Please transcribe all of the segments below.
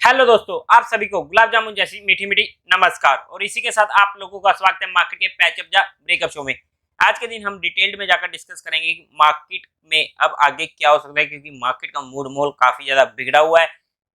Hello दोस्तों, आप सभी को गुलाब जामुन जैसी मीठी मीठी नमस्कार। और इसी के साथ आप लोगों का स्वागत है मार्केट के पैचअप या ब्रेकअप शो में। आज के दिन हम डिटेल्ड में जाकर डिस्कस करेंगे कि मार्केट में अब आगे क्या हो सकता है, क्योंकि मार्केट का मूड मोल काफी ज्यादा बिगड़ा हुआ है।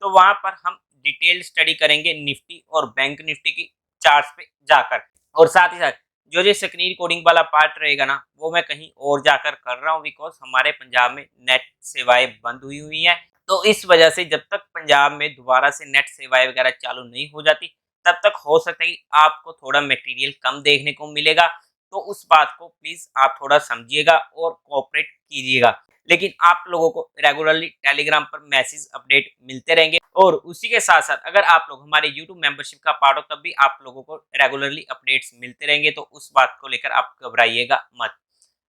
तो वहां पर हम डिटेल्ड स्टडी करेंगे निफ्टी और बैंक निफ्टी की चार्ट्स पे जाकर। और साथ ही साथ जो स्क्रीन कोडिंग वाला पार्ट रहेगा ना, वो मैं कहीं और जाकर कर रहा हूँ, बिकॉज हमारे पंजाब में नेट सेवाएं बंद हुई हुई हैं। तो इस वजह से जब तक पंजाब में दोबारा से नेट सेवाएं वगैरह चालू नहीं हो जाती, तब तक हो सकता है कि आपको थोड़ा मटेरियल कम देखने को मिलेगा। तो उस बात को प्लीज आप थोड़ा समझिएगा और कोऑपरेट कीजिएगा। लेकिन आप लोगों को रेगुलरली टेलीग्राम पर मैसेज अपडेट मिलते रहेंगे। और उसी के साथ साथ अगर आप लोग हमारे यूट्यूब मेंबरशिप का पार्ट हो, तब भी आप लोगों को रेगुलरली अपडेट्स मिलते रहेंगे। तो उस बात को लेकर आप घबराइएगा मत।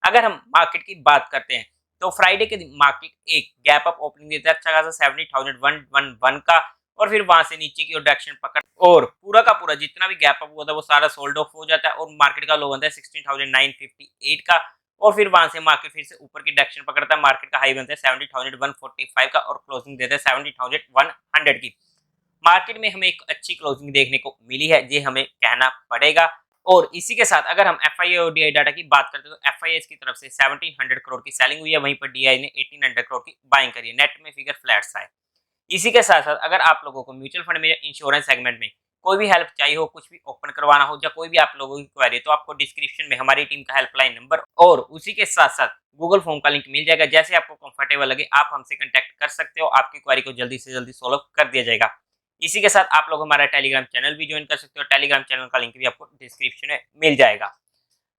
अगर हम मार्केट की बात करते हैं, तो फ्राइडे के दिन मार्केट एक गैप अप ओपनिंग देता है अच्छा खासा 70,111 का। और फिर वहां से नीचे की ओर डायरेक्शन पकड़ और पूरा का पूरा जितना भी गैप अप हुआ था वो सारा सोल्ड ऑफ हो जाता है। और मार्केट का लो बनता है 16,958 का। और फिर वहां से मार्केट फिर से ऊपर की डायरेक्शन पकड़ता है। मार्केट का हाई बनता है 70,145 का और क्लोजिंग देता है 70,100 की। मार्केट में हमें एक अच्छी क्लोजिंग देखने को मिली है, ये हमें कहना पड़ेगा। और इसी के साथ अगर हम एफआईआई और डीआई डाटा की बात करते हैं, तो एफआईआई की तरफ से 1700 करोड़ की सेलिंग हुई है, वहीं पर डीआई ने 1800 करोड़ की बाइंग करी है। नेट में फिगर फ्लैट सा है। इसी के साथ साथ अगर आप लोगों को म्यूचुअल फंड में या इंश्योरेंस सेगमेंट में कोई भी हेल्प चाहिए हो, कुछ भी ओपन करवाना हो, या कोई भी आप लोगों की क्वेरी, तो आपको डिस्क्रिप्शन में हमारी टीम का हेल्पलाइन नंबर और उसी के साथ साथ गूगल फॉर्म का लिंक मिल जाएगा। जैसे आपको कंफर्टेबल लगे आप हमसे कांटेक्ट कर सकते हो, आपकी क्वेरी को जल्दी से जल्दी सॉल्व कर दिया जाएगा। इसी के साथ आप लोग हमारा टेलीग्राम चैनल भी ज्वाइन कर सकते हो। टेलीग्राम चैनल का लिंक भी आपको डिस्क्रिप्शन में मिल जाएगा।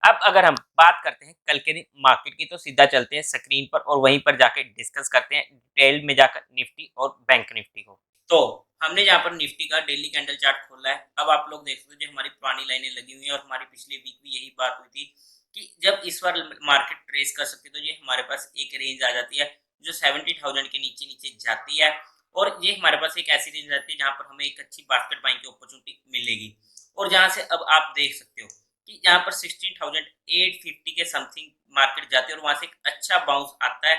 अब अगर हम बात करते हैं कल के दिन मार्केट की, तो सीधा चलते हैं स्क्रीन पर और वहीं पर जाके डिस्कस करते हैं डिटेल में जाकर निफ्टी और बैंक निफ्टी को। तो हमने यहाँ पर निफ्टी का डेली कैंडल चार्ट खोला है। अब आप लोग देख सकते हो जो हमारी पुरानी लाइनें लगी हुई हैं, और हमारी पिछले वीक भी यही बात हुई थी कि जब इस बार मार्केट ट्रेस कर सकती है, तो ये हमारे पास एक रेंज आ जाती है जो 70,000 के नीचे नीचे जाती है। और ये हमारे पास एक ऐसी रेंज आती है जहाँ पर हमें एक अच्छी बास्केट बाइंग की अपॉर्चुनिटी मिलेगी। और जहाँ से अब आप देख सकते हो कि यहाँ पर 16,850 के समथिंग मार्केट जाती है और वहां से एक अच्छा बाउंस आता है।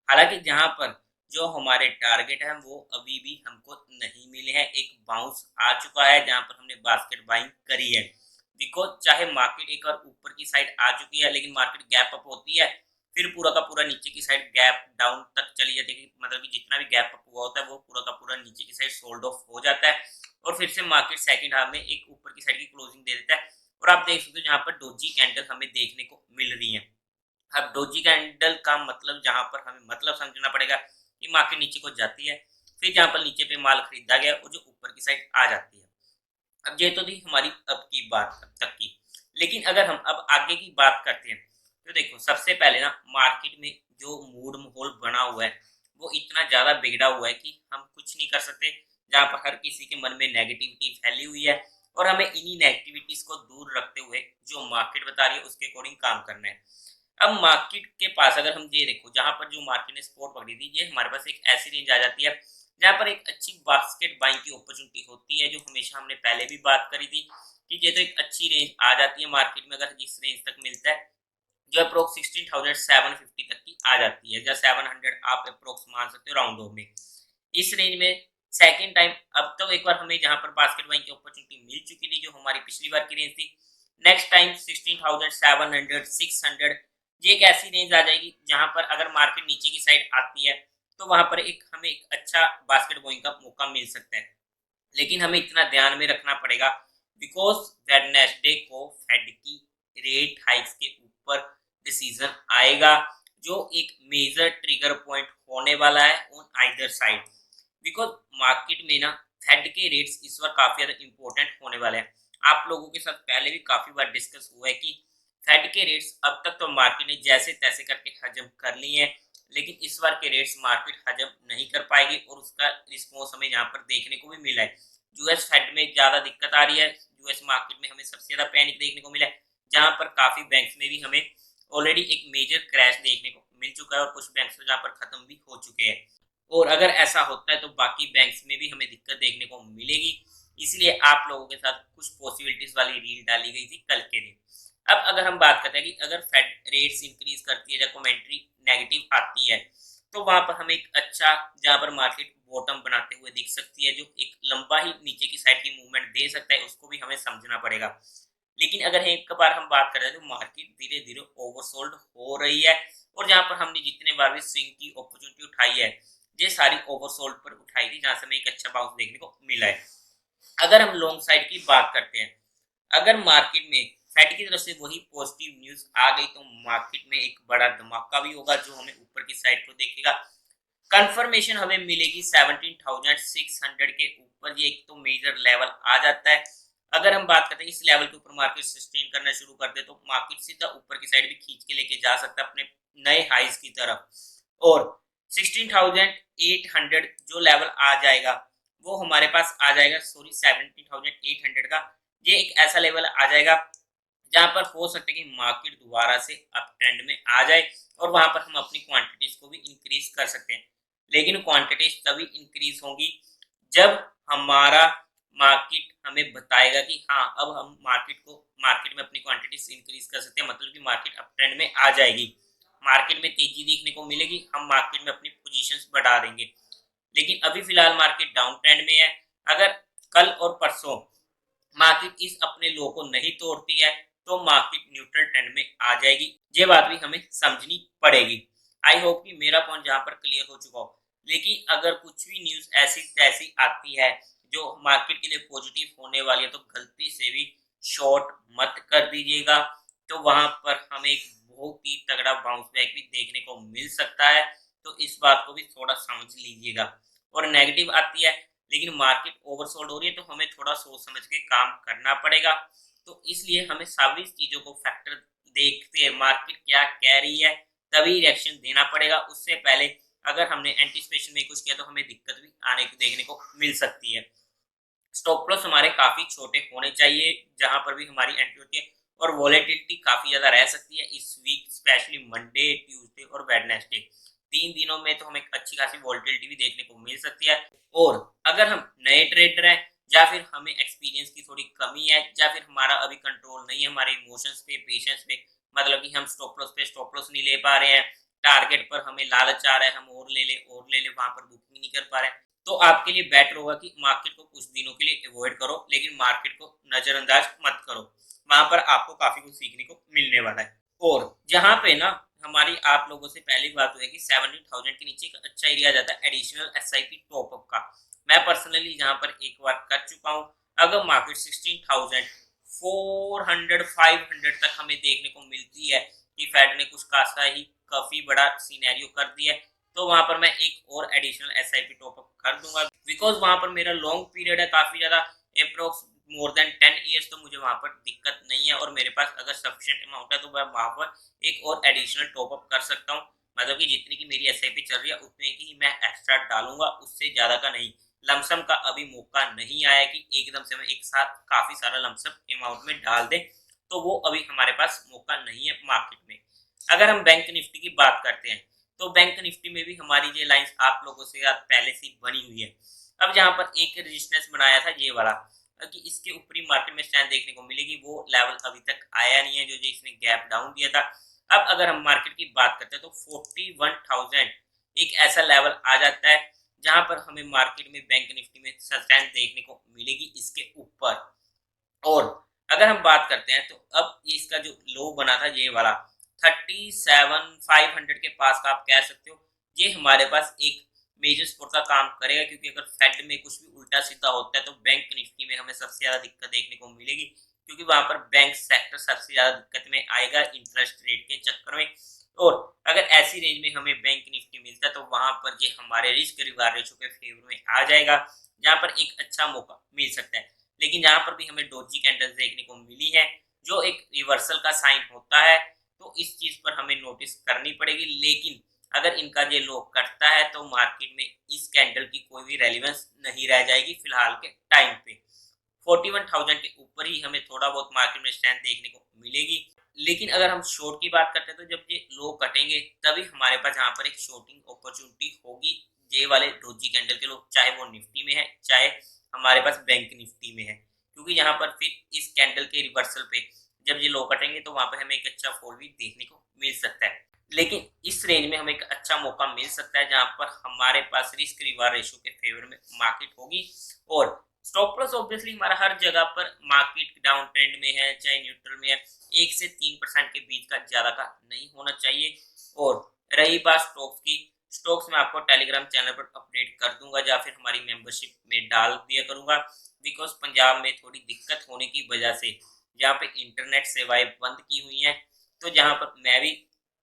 हालांकि जहां पर जो हमारे टारगेट है वो अभी भी हमको नहीं मिले हैं। एक बाउंस आ चुका है जहां पर हमने बास्केट बाइंग करी है। बिकॉज चाहे मार्केट एक और ऊपर की साइड आ चुकी है, लेकिन मार्केट गैप अप होती है, फिर पूरा का पूरा नीचे की साइड गैप डाउन तक चली जाती है। मतलब कि जितना भी गैप अप हुआ होता है वो पूरा का पूरा नीचे की साइड सोल्ड ऑफ हो जाता है। और फिर से मार्केट सेकंड हाफ में एक ऊपर की साइड की क्लोजिंग दे देता है। और आप देख सकते हो जहाँ पर डोजी कैंडल हमें देखने को मिल रही है। अब डोजी कैंडल का मतलब जहाँ पर हमें मतलब समझना पड़ेगा कि मार्केट नीचे को जाती है, फिर जहाँ पर नीचे पे माल खरीदा गया और जो ऊपर की साइड आ जाती है। अब ये तो थी हमारी अब की बात अब तक की। लेकिन अगर हम अब आगे की बात करते हैं, तो देखो सबसे पहले ना मार्केट में जो मूड माहौल बना हुआ है वो इतना ज्यादा बिगड़ा हुआ है कि हम कुछ नहीं कर सकते। जहाँ पर हर किसी के मन में नेगेटिविटी फैली हुई है, और हमें इन्हीं नेगेटिविटीज को दूर रखते हुए जो मार्केट बता रही है उसके अकॉर्डिंग काम करना है। अब मार्केट के पास अगर हम ये देखो, जहां पर जो मार्केट ने सपोर्ट पकड़ी थी, ये हमारे पास एक ऐसी रेंज आ जाती है जहां पर एक अच्छी बास्केट बाइंग की अपॉर्चुनिटी होती है, जो हमेशा हमने पहले भी बात करी थी कि ये तो एक अच्छी रेंज आ जाती है मार्केट में अगर जिस रेंज तक मिलता है, जो अप्रोक्स 16,750 तक की आ जाती है, या 700 आप अप्रोक्स मान सकते हो राउंड ऑफ में। इस रेंज में सेकंड टाइम अब तो एक बार हमें जहां पर बास्केट बाइंग की अपॉर्चुनिटी मिल चुकी थी, जो हमारी पिछली बार की रेंज थी। नेक्स्ट टाइम 16,700 600 ये एक ऐसी रेंज आ जाएगी जहां पर अगर मार्केट नीचे की साइड आती है, तो वहां पर एक हमें एक अच्छा बास्केट बाइंग का मौका मिल सकता है। लेकिन हमें इतना ध्यान में रखना पड़ेगा, बिकॉज वेडनेसडे को फेड की रेट हाइक्स के ऊपर डिसीजन आएगा, जो एक मेजर ट्रिगर पॉइंट होने वाला है on either side. Because market में ना फेड के रेट्स इस बार काफी ज्यादा इंपॉर्टेंट होने वाले हैं। आप लोगों के साथ पहले भी काफी बार डिस्कस हुआ है कि फेड के रेट्स अब तक तो मार्केट ने जैसे तैसे करके हजम कर लिए हैं, लेकिन इस बार के रेट्स मार्केट हजम नहीं कर पाएगी। और उसका रिस्पॉन्स हमें यहाँ पर देखने को भी मिला है। यूएस फेड में ज्यादा दिक्कत आ रही है, यूएस मार्केट में हमें सबसे ज्यादा पैनिक देखने को मिला है, जहां पर काफी बैंक्स में भी हमें ऑलरेडी एक मेजर क्रैश देखने को मिल चुका है, और कुछ बैंक्स तो जहाँ पर खत्म भी हो चुके हैं। और अगर ऐसा होता है तो बाकी बैंक्स में भी हमें दिक्कत देखने को मिलेगी। इसलिए आप लोगों के साथ कुछ पॉसिबिलिटीज वाली रील डाली गई थी कल के दिन। अब अगर हम बात करते हैं कि अगर फेड रेट्स इंक्रीज करती है या कमेंट्री नेगेटिव आती है, तो वहां पर हमें एक अच्छा, जहां पर मार्केट बॉटम बनाते हुए दिख सकती है, जो एक लंबा ही नीचे की साइड की मूवमेंट दे सकता है, उसको भी हमें समझना पड़ेगा। लेकिन अगर एक बार हम बात करें तो मार्केट धीरे धीरे ओवरसोल्ड हो रही है, और जहां पर हमने जितने बार भी स्विंग की अपॉर्चुनिटी उठाई है, ये सारी ओवरसोल्ड पर उठाई थी, जहां से हमें एक अच्छा बाउंस देखने को मिला है। अगर हम लॉन्ग साइड की बात करते हैं, अगर मार्केट में फेड की तरफ से वही पॉजिटिव न्यूज आ गई, तो मार्केट में एक बड़ा धमाका भी होगा, जो हमें ऊपर की साइड को देखेगा। कंफर्मेशन हमें मिलेगी 17,600 के ऊपर, ये एक तो मेजर लेवल आ जाता है। अगर हम बात करते हैं इस लेवल के ऊपर मार्केट सस्टेन करना शुरू कर दे, तो मार्केट सीधा ऊपर की साइड भी खींच के लेके जा सकता है अपने नए हाइज की तरफ। और 16,800 जो लेवल आ जाएगा, वो हमारे पास आ जाएगा, सॉरी 17,800 का, ये एक ऐसा लेवल आ जाएगा जहां पर हो सकता है कि मार्केट दोबारा से अप ट्रेंड में आ जाए, और वहां पर हम अपनी क्वांटिटीज को भी इंक्रीज कर सकते हैं। लेकिन क्वांटिटीज तभी इंक्रीज होंगी जब हमारा मार्केट हमें बताएगा कि हाँ, अब हम मार्केट में अपनी क्वांटिटीज इंक्रीज कर सकते हैं, मतलब कि मार्केट अप ट्रेंड में आ जाएगी, मार्केट में तेजी देखने को मिलेगी, हम मार्केट में अपनी पोजीशंस बढ़ा देंगे। लेकिन अभी फिलहाल मार्केट डाउन ट्रेंड में है। अगर कल और परसों मार्केट इस अपने लो को नहीं तोड़ती है, तो मार्केट न्यूट्रल ट्रेंड में आ जाएगी। ये बात भी हमें समझनी पड़ेगी। आई होप कि मेरा पॉइंट जहां पर क्लियर हो चुका हो। लेकिन अगर कुछ भी न्यूज ऐसी तैसी आती है जो मार्केट के लिए पॉजिटिव होने वाली है, तो गलती से भी शॉर्ट मत कर दीजिएगा। तो वहां पर हमें एक बहुत ही तगड़ा बाउंस बैक भी देखने को मिल सकता है, तो इस बात को भी थोड़ा समझ लीजिएगा। और नेगेटिव आती है, लेकिन मार्केट ओवरसोल्ड हो रही है, तो हमें थोड़ा सोच समझ के काम करना पड़ेगा। तो इसलिए हमें सभी चीजों को फैक्टर देखते हैं, मार्केट क्या कह रही है, तभी रिएक्शन देना पड़ेगा। उससे पहले अगर हमने एंटिसिपेशन में कुछ किया, तो हमें दिक्कत भी आने को देखने को मिल सकती है। स्टॉप लॉस हमारे काफी छोटे होने चाहिए जहां पर भी हमारी एंट्री होती है, और वॉलेटिलिटी काफी ज्यादा रह सकती है इस वीक, स्पेशली मंडे, ट्यूसडे और वेडनेसडे। 3 दिनों में तो हमें अच्छी खासी वॉलेटिलिटी भी देखने को मिल सकती है। और अगर हम नए ट्रेडर हैं, या फिर हमें एक्सपीरियंस की थोड़ी कमी है, या फिर हमारा अभी कंट्रोल नहीं है हमारे इमोशंस पे, पेशेंस पे, मतलब कि हम स्टॉप लॉस नहीं ले पा रहे हैं, टारगेट पर हमें लालच आ रहा है, हम और ले ले, वहां पर बुकिंग नहीं कर पा रहे हैं, तो आपके लिए बेटर होगा कि मार्केट को कुछ दिनों के लिए अवॉइड करो, लेकिन मार्केट को नजरअंदाज मत करो। वहां पर आपको काफी कुछ सीखने को मिलने वाला है। और जहां पे ना हमारी आप लोगों से पहली बात हुई है कि 17,000 के नीचे एक अच्छा एरिया जाता है एडिशनल एसआईपी टॉपअप का। मैं पर्सनली जहां पर एक बार कर चुका हूं। अगर मार्केट 16,400 500 तक हमें देखने को मिलती है कि फेड ने कुछ खासा ही काफी बड़ा सिनेरियो कर दिया है, तो वहां पर मैं एक और एडिशनल एसआईपी टॉपअप कर दूंगा, बिकॉज वहां पर मेरा लॉन्ग पीरियड है काफी ज्यादा, अप्रोक्स मोर देन 10 ईयर्स, तो मुझे वहां पर दिक्कत नहीं है, और मेरे पास अगर सफिशिएंट अमाउंट है, तो मैं वहां पर एक और एडिशनल टॉपअप कर सकता हूँ। मतलब कि जितनी की मेरी एसआईपी चल रही है, उतने की मैं एक्स्ट्रा डालूंगा, उससे ज्यादा का नहीं। लमसम का अभी मौका नहीं आया कि एकदम से मैं एक साथ काफी सारा लमसम अमाउंट में डाल दे, तो वो अभी हमारे पास मौका नहीं है मार्केट में। अगर हम बैंक निफ्टी की बात करते हैं, तो बैंक निफ्टी में भी हमारी ये लाइंस आप लोगों से पहले से बनी हुई है। अब जहां पर एक रेजिस्टेंस बनाया था ये वाला, कि इसके ऊपरी मार्केट में स्टैंड देखने को मिलेगी, वो लेवल अभी तक आया नहीं है, जो इसने गैप डाउन दिया था। अब अगर हम मार्केट की बात करते हैं, तो 41,000 एक ऐसा लेवल आ जाता है जहां पर हमें मार्केट में बैंक निफ्टी में स्टैंड देखने को मिलेगी इसके ऊपर। और अगर हम बात करते हैं, तो अब ये इसका जो लो बना था ये वाला 37,500 के पास का आप कह सकते हो, ये हमारे पास एक मेजर सपोर्ट का काम करेगा, क्योंकि अगर फेड में कुछ भी उल्टा सीधा होता है, तो बैंक निफ्टी में हमें सबसे ज्यादा दिक्कत देखने को मिलेगी, क्योंकि वहां पर बैंक सेक्टर सबसे ज्यादा दिक्कत में आएगा इंटरेस्ट रेट के चक्कर में। और अगर ऐसी रेंज में हमें बैंक निफ्टी मिलता है, तो वहां पर ये हमारे रिस्क रिवार्ड रेशो के फेवर में आ जाएगा, जहां पर एक अच्छा मौका मिल सकता है। लेकिन जहां पर भी हमें डोजी कैंडल्स देखने को मिली है, जो एक रिवर्सल का साइन होता है, तो इस चीज पर हमें नोटिस करनी पड़ेगी। लेकिन अगर इनका ये लो करता है, तो मार्केट में इस कैंडल की कोई भी रेलिवेंस नहीं रह जाएगी फिलहाल के टाइम पे। 41,000 के ऊपर ही हमें थोड़ा बहुत मार्केट में स्ट्रेंथ देखने को मिलेगी। लेकिन अगर हम शॉर्ट की बात करते हैं, तो जब ये लो कटेंगे, तभी हमारे पास यहाँ पर एक शॉर्टिंग अपॉर्चुनिटी होगी, ये वाले डोजी कैंडल के लो, चाहे वो निफ्टी में है, चाहे हमारे पास बैंक निफ्टी में है, क्योंकि यहाँ पर फिर इस कैंडल के रिवर्सल पे जब ये लो कटेंगे, तो वहां पे हमें एक अच्छा फॉल भी देखने को मिल सकता है। लेकिन इस रेंज में हमें एक अच्छा मौका मिल सकता है जहां पर हमारे पास रिस्क रिवार्ड रेशो के फेवर में मार्केट होगी। और स्टॉप लॉस ऑब्वियसली हमारा हर जगह पर मार्केट डाउन ट्रेंड में है चाहे न्यूट्रल में है 1 से 3% के बीच का ज्यादा का नहीं होना चाहिए। और रही बात स्टॉक्स की, स्टॉक्स में आपको टेलीग्राम चैनल पर अपडेट कर दूंगा या फिर हमारी मेंबरशिप में डाल दिया करूंगा। बिकॉज पंजाब में थोड़ी दिक्कत होने की वजह से यहाँ पे इंटरनेट सेवाएं बंद की हुई हैं, तो जहाँ पर मैं भी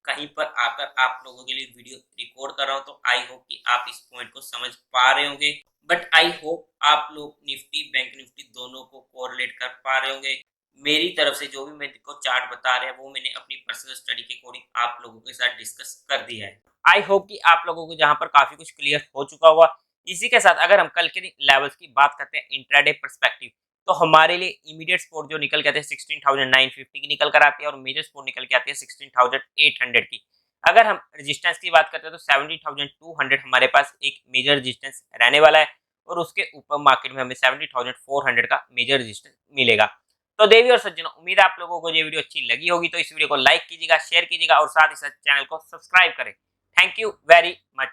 कहीं पर आकर आप लोगों के लिए वीडियो रिकॉर्ड कर रहा हूँ, तो आई होप कि आप इस पॉइंट को समझ पा रहे होंगे। बट आई होप आप लोग निफ्टी बैंक निफ्टी दोनों को कोरिलेट कर पा रहे होंगे। मेरी तरफ से जो भी मेरे को चार्ट बता रहे हैं वो मैंने अपनी पर्सनल स्टडी के अकॉर्डिंग आप लोगों के साथ डिस्कस कर दिया है। आई होप कि आप लोगों को जहां पर काफी कुछ क्लियर हो चुका होगा। इसी के साथ अगर हम कल के लेवल्स की बात करते हैं इंट्राडे पर्सपेक्टिव, तो हमारे लिए इमीडिएट सपोर्ट जो निकल के आते हैं 16,950 की निकल कर आती है और मेजर सपोर्ट निकल के आती है 16,800 की। अगर हम रेजिस्टेंस की बात करते हैं तो 17,200 हमारे पास एक मेजर रेजिस्टेंस रहने वाला है और उसके ऊपर मार्केट में हमें 17,400 का मेजर रेजिस्टेंस मिलेगा। तो देवी और सज्जनों, उम्मीद है आप लोगों को ये वीडियो अच्छी लगी होगी, तो इस वीडियो को लाइक कीजिएगा, शेयर कीजिएगा और साथ ही साथ चैनल को सब्सक्राइब करें। Thank you very much.